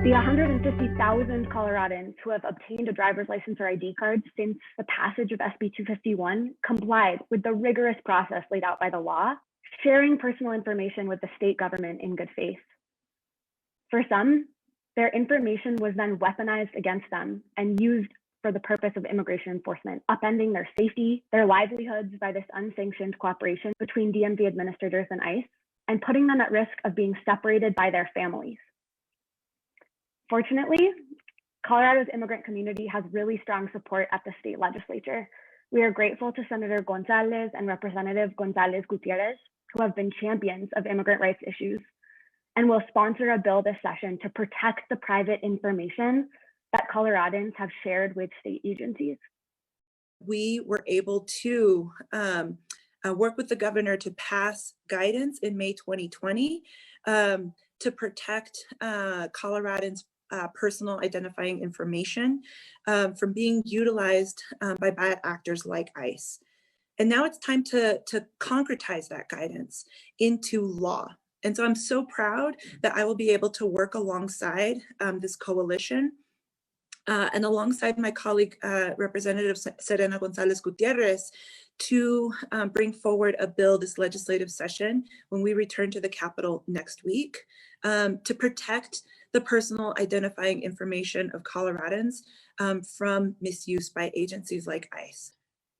The 150,000 Coloradans who have obtained a driver's license or ID card since the passage of SB-251 complied with the rigorous process laid out by the law, sharing personal information with the state government in good faith. For some, their information was then weaponized against them and used for the purpose of immigration enforcement, upending their safety, their livelihoods by this unsanctioned cooperation between DMV administrators and ICE, and putting them at risk of being separated by their families. Fortunately, Colorado's immigrant community has really strong support at the state legislature. We are grateful to Senator Gonzalez and Representative Gonzalez Gutierrez, who have been champions of immigrant rights issues and will sponsor a bill this session to protect the private information that Coloradans have shared with state agencies. We were able to work with the governor to pass guidance in May 2020 to protect Coloradans' personal identifying information from being utilized by bad actors like ICE. And now it's time to concretize that guidance into law. And so I'm so proud that I will be able to work alongside this coalition and alongside my colleague, Representative Serena Gonzalez Gutierrez, to bring forward a bill this legislative session when we return to the Capitol next week to protect the personal identifying information of Coloradans from misuse by agencies like ICE.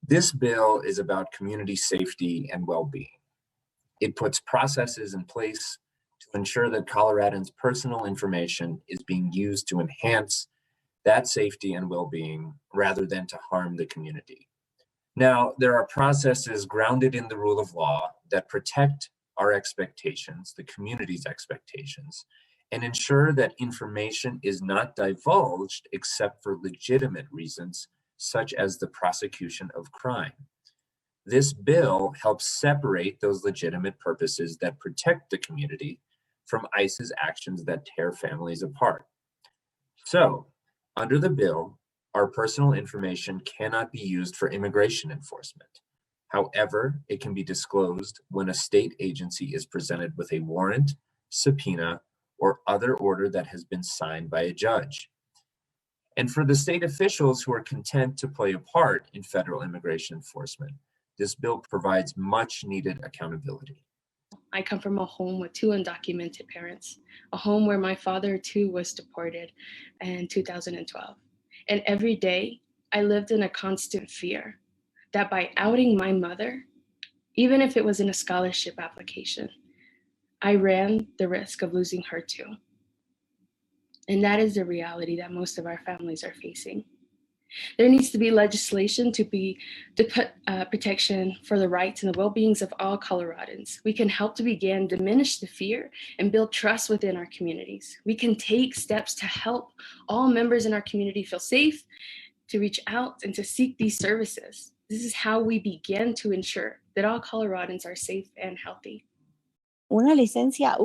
This bill is about community safety and well-being. It puts processes in place to ensure that Coloradans' personal information is being used to enhance that safety and well-being rather than to harm the community. Now, there are processes grounded in the rule of law that protect our expectations, the community's expectations, and ensure that information is not divulged except for legitimate reasons, such as the prosecution of crime. This bill helps separate those legitimate purposes that protect the community from ICE's actions that tear families apart. So, under the bill, our personal information cannot be used for immigration enforcement. However, it can be disclosed when a state agency is presented with a warrant, subpoena, or other order that has been signed by a judge. And for the state officials who are content to play a part in federal immigration enforcement, this bill provides much needed accountability. I come from a home with 2 undocumented parents, a home where my father too was deported in 2012. And every day I lived in a constant fear that by outing my mother, even if it was in a scholarship application, I ran the risk of losing her too. And that is the reality that most of our families are facing. There needs to be legislation to put protection for the rights and the well-beings of all Coloradans. We can help to begin diminish the fear and build trust within our communities. We can take steps to help all members in our community feel safe, to reach out and to seek these services. This is how we begin to ensure that all Coloradans are safe and healthy. Una licencia,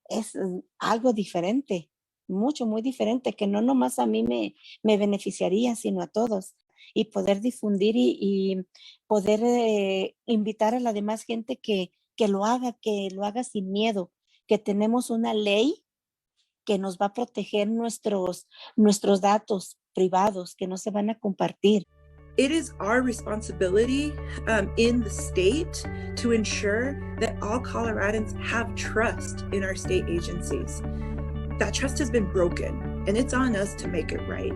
es algo diferente. Mucho, muy diferente, que no nomás a mí me beneficiaría, sino a todos. Y poder difundir y poder invitar a la demás gente que lo haga sin miedo, que tenemos una ley que nos va a proteger nuestros datos privados, que no se van a compartir. It is our responsibility in the state to ensure that all Coloradans have trust in our state agencies. That trust has been broken, and it's on us to make it right.